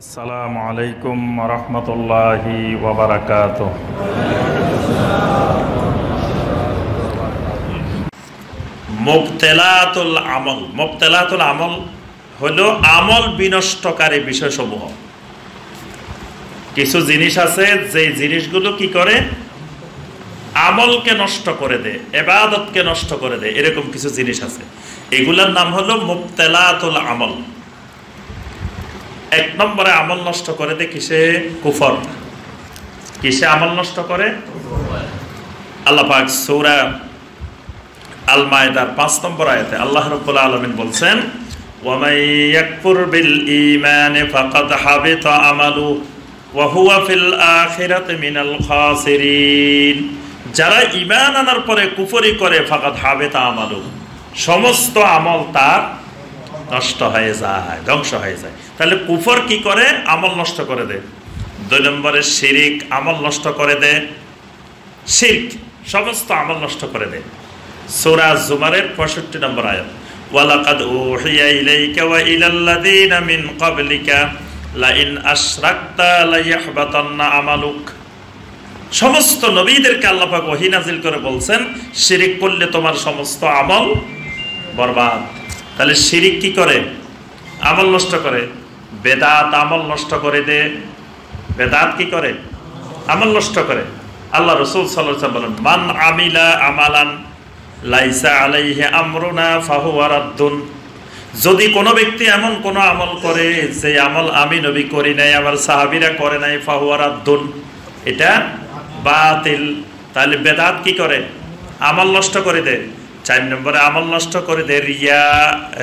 আসসালামু আলাইকুম ওয়া রাহমাতুল্লাহি ওয়া বারাকাতুহু। মুবতেলাতুল আমল হলো আমল বিনষ্টকারী বিষয়সমূহ। কিছু জিনিস আছে যে জিনিসগুলো কি করে, আমলকে নষ্ট করে দেয়, ইবাদতকে নষ্ট করে দেয়। এরকম কিছু জিনিস আছে, এগুলোর নাম হলো মুবতেলাতুল আমল। এক নম্বরে আমল নষ্ট করে দেয় কিসে? কুফর। কিসে আমল নষ্ট করে? আল্লাহ পাক সূরা আল মায়েদার 5 নম্বর আয়াতে আল্লাহ রাব্বুল আলামিন বলছেন, ওয়া মান ইয়াকফুর বিল ঈমানি ফাকাদ হাবিতা আমালুহু ওয়া হুয়া ফিল আখিরাতি মিনাল খাসিরিন। যারা ঈমান আনার পরে কুফরি করে, ফাকাদ হাবিতা আমালুহু, সমস্ত আমল তার নষ্ট হয়ে যায়, ধ্বংস হয়ে যায়। তাহলে কুফর কি করে? আমল নষ্ট করে দেয়। 2 নম্বরে শিরিক আমল নষ্ট করে দেয়। শিরক সমস্ত আমল নষ্ট করে দেয়। সূরা জুমারের 65 নম্বর আয়াত, ওয়ালাকাদ উহিয়া ইলাইকা ওয়া ইলাল্লাযীনা মিন ক্বাবলিকা লাইন আশরাকতা লাইহবাতান্না আমালুক। সমস্ত নবীদেরকে আল্লাহ পাক ওহী নাযিল করে বলছেন, শিরিক করলে তোমার সমস্ত আমল বরবাদ। তাহলে শিরিক কি করে? আমল নষ্ট করে। বেদাত আমল নষ্ট করে দেয়। বেদাত কি করে? আমল নষ্ট করে। আল্লাহ রাসূল সাল্লাল্লাহু আলাইহি ওয়াসাল্লাম বলেন, মান আমিলা আমালান লাইসা আলাইহি আমরুনা ফাহুয়া রাদ্দুন। যদি কোনো ব্যক্তি এমন কোনো আমল করে যে আমল আমি নবী করি নাই, আমার সাহাবীরা করে নাই, ফাহুয়া রাদ্দুন, এটা বাতিল। তাহলে বেদাত কি করে? আমল নষ্ট করে দেয়। 4 নম্বরে আমল নষ্ট করে দেয় রিয়া।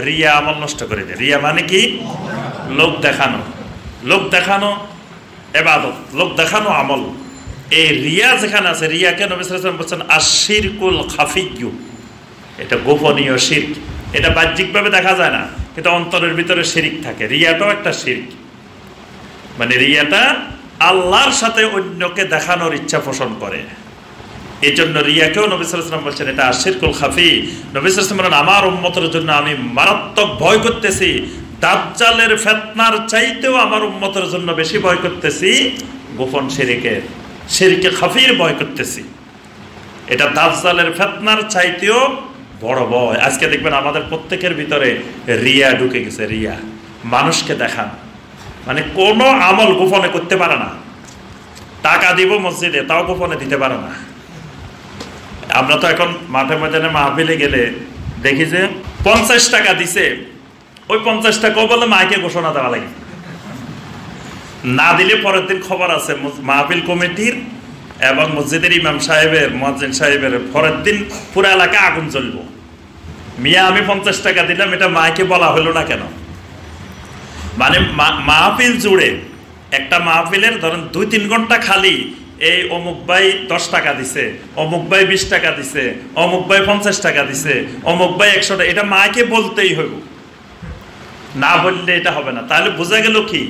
রিয়া আমল নষ্ট করে দেয়। রিয়া মানে কি? লোক দেখানো। লোক দেখানো ইবাদত, লোক দেখানো আমল। এই রিয়া যেখানে আছে, রিয়াকে নবী সাল্লাল্লাহু আলাইহি ওয়াসাল্লাম বলেছেন আশ-শিরকুল খাফিয়্যু, এটা গোপনীয় শিরক। এটা বাহ্যিকভাবে দেখা যায় না, কিন্তু অন্তরের ভিতরে শিরক থাকে। রিয়াটাও একটা শিরক, মানে রিয়াটা আল্লাহর সাথে অন্যকে দেখানোর ইচ্ছা পোষণ করে। এই জন্য রিয়াকেও নবী সাল্লাল্লাহু আলাইহি ওয়াসাল্লাম বলছেন এটা আশ-শিরকুল খাফি। নবী সাল্লাল্লাহু আলাইহি ওয়াসাল্লাম আমার উম্মতের জন্য আমি মারাত্মক ভয় করতেছি, দাজ্জালের ফিতনার চাইতেও আমার উম্মতের জন্য বেশি ভয় করতেছি গোপন শিরকের, শিরকে খাফির ভয় করতেছি। এটা দাজ্জালের ফিতনার চাইতেও বড় ভয়। আজকে দেখবেন আমাদের প্রত্যেকের ভিতরে রিয়া ঢুকে গেছে। রিয়া মানুষকে দেখান, মানে কোনো আমল গোপনে করতে পারে না। টাকা দিব মসজিদে, তাও গোপনে দিতে পারে না। আমরা তো এখন মাঠে ময়দানে মাহফিলে গেলে দেখি যে 50 টাকা দিছে, ওই 50 টাকাও বলে মাইকে ঘোষণা দেওয়া লাগে। না দিলে পরের দিন খবর আছে মাহফিল কমিটির এবং মসজিদের ইমাম সাহেবের, মুয়াজ্জিন সাহেবের, পরের দিন পুরো এলাকা আগুন জ্বলব। মিয়া আমি 50 টাকা দিলাম, এটা মাইকে বলা হলো না কেন? মানে মাহফিল জুড়ে একটা মাহফিলের ধরেন 2-3 ঘন্টা খালি এই অমুক ভাই 10 টাকা দিছে, অমুক ভাই 20 টাকা দিছে, অমুক ভাই 50 টাকা দিছে, অমুক ভাই 100 টাকা, এটা মাকে বলতেই হইব, না বললে এটা হবে না। তাহলে বোঝা গেল কি,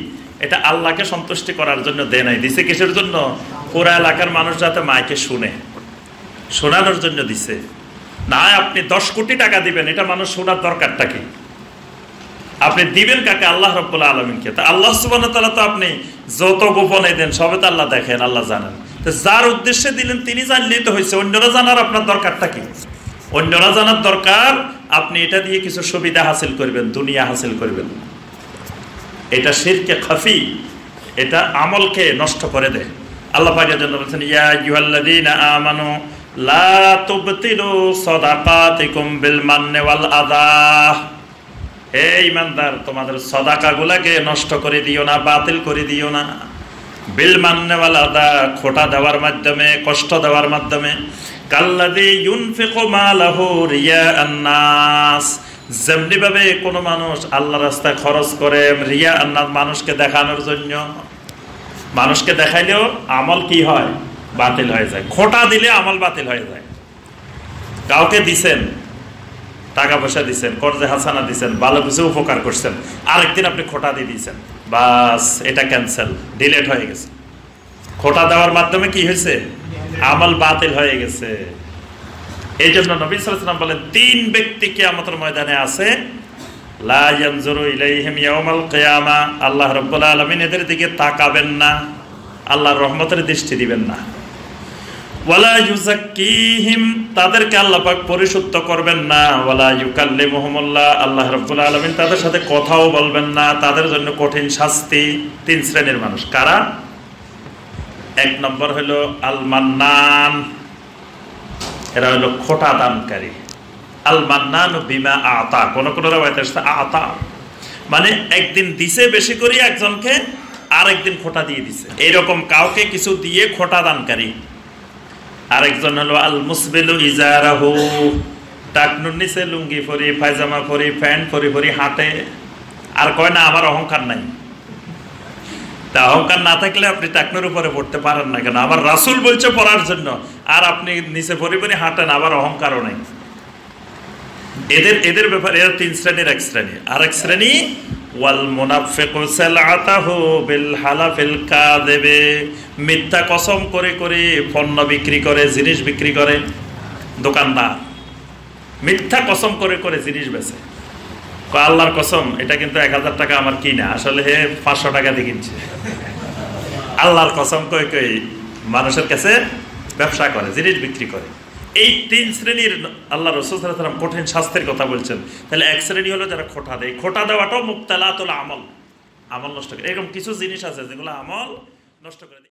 এটা আল্লাহকে সন্তুষ্টি করার জন্য দেয় নাই। দিছে কিসের জন্য? পুরা এলাকার মানুষ যাতে মাকে শুনে, শোনানোর জন্য দিছে। না আপনি 10 কোটি টাকা দিবেন, এটা মানুষ শোনার দরকারটা কি? আপনি দিবেন কাকে? আল্লাহ রাব্বুল আলামিনকে। তা আল্লাহ সুবহানাহু ওয়া তাআলা তো আপনি যত গোপনে দেন সবে তো আল্লাহ দেখেন, আল্লাহ জানেন। তো যার উদ্দেশ্যে দিলেন তিনি জানলেই তো হয়েছে, অন্যরা জানার আপনার দরকারটা কি? অন্যরা জানার দরকার, আপনি এটা দিয়ে কিছু সুবিধা হাসিল করবেন, দুনিয়া হাসিল করবেন। এটা শিরকে খাফি, এটা আমলকে নষ্ট করে দেয়। আল্লাহ পাকের জন্য বলেছেন, ইয়া আইয়ুহাল্লাযীনা আমানু লা তুবতিলু সাদাকাতিকুম বিল মান্নি ওয়াল আযা। হে ঈমানদার, তোমাদের সাদাকাগুলোকে নষ্ট করে দিও না, বাতিল করে দিও না। বিল মান্নি ওয়াল আযা, খোটা দেওয়ার মাধ্যমে, কষ্ট দেওয়ার মাধ্যমে। কাল্লাযী ইউনফিকু মালাহু রিয়াআন নাস, যেমনি ভাবে কোনো মানুষ আল্লাহর রাস্তায় খরচ করে রিয়াআন নাস, মানুষকে দেখানোর জন্য। মানুষকে দেখাইলেও আমল কি হয়? বাতিল হয়ে যায়। খোটা দিলে আমল বাতিল হয়ে যায়। কাউকে দিছেন, টাকা পয়সা দিচ্ছেন, কর্জে হাসানা দিচ্ছেন, ভালো কিছু উপকার করছেন, আরেকদিন আপনি খোটা দিয়ে দিয়েছেন, বাস এটা ক্যান্সেল, ডিলেট হয়ে গেছে। খোটা দেওয়ার মাধ্যমে কি হয়েছে? আমল বাতিল হয়ে গেছে। এই জন্য নবী সাল্লাল্লাহু আলাইহি ওয়াসাল্লাম বলেন, 3 ব্যক্তি কিয়ামতের ময়দানে আছে লা ইয়ানজুরু ইলাইহিম ইয়াউমাল কিয়ামা, আল্লাহ রাব্বুল আলামিন এদের দিকে তাকাবেন না, আল্লাহর রহমতের দৃষ্টি দিবেন না। ওয়ালা ইউযাক্কিহিম, তাদেরকে আল্লাহ পাক পরিশুদ্ধ করবেন না। ওয়ালা ইউকাল্লিমুহুমুল্লাহ, আল্লাহ রাব্বুল আলামিন তাদের সাথে কথাও বলবেন না, তাদের জন্য কঠিন শাস্তি। তিন শ্রেণীর মানুষ কারা? এক নম্বর হলো আল মান্নান, এরা হলো খোটা দানকারী। আল মান্নান বিমা আতা, কোন কোন রাওয়ায়াতে আসছে আতা, মানে একদিন দিছে বেশি করে একজনকে, আর একদিন খোটা দিয়ে দিছে, এইরকম কাউকে কিছু দিয়ে খোটা দানকারী। আরেকজন হলো আল মুসবিলু ইজারাহু, টাকনুর নিচে লুঙ্গি পরি, পায়জামা পরি, প্যান্ট পরি হাঁটে, আর কয় না আমার অহংকার নাই। তা অহংকার না থাকলে আপনি টাকনুর উপরে পড়তে পারেন না কেন? আমার রাসূল বলছে পড়ার জন্য, আর আপনি নিচে পরি হাঁটেন, আবার অহংকারও নাই। এদের ব্যাপারে এরা তিন শ্রেণীর এক শ্রেণী। আর এক শ্রেণী ওয়াল মুনাফিকু সালআতাহু বিল হালাফিল কাযিবি, মিথ্যা কসম করে করে পণ্য বিক্রি করে, জিনিস বিক্রি করে। দোকানদার মিথ্যা কসম করে করে জিনিস বেচে, আল্লাহর কসম এটা কিন্তু 1000 টাকা আমার কিনা, আসলে হে 500 টাকা দিয়ে কিনছে। আল্লাহর কসম কয়ে কয়ে মানুষের কাছে ব্যবসা করে, জিনিস বিক্রি করে। এই তিন শ্রেণীর আল্লাহ রাসূল সাল্লাল্লাহু আলাইহি ওয়াসাল্লাম কঠিন শাস্তির কথা বলছেন। তাহলে এক শ্রেণী হলো যারা খোটা দেয়, খোটা দেওয়াটাও মুবতালাতুল আমল, আমল নষ্ট করে। এরকম কিছু জিনিস আছে যেগুলো আমল নষ্ট করে।